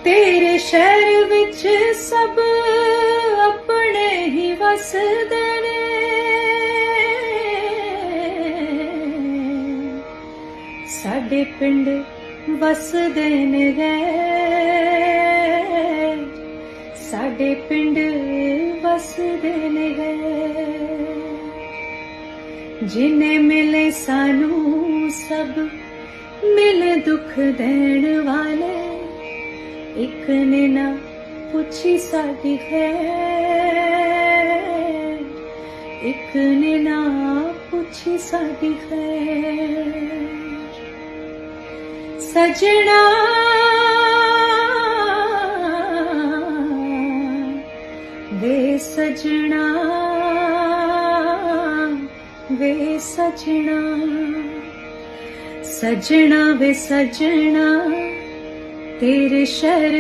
तेरे शहर विच सब अपने ही वसदे ने, साडे पिंड वसदे ने गैर, साडे पिंड वसदे ने गैर। जिन्हें मिले सानू सब मिले दुख देण वाले, एक ने ना पुछी साडी खैर, एक ने ना पुछी साडी खैर। सजना वे सजना, वे सजना, सजना वे सजना तेरे शहर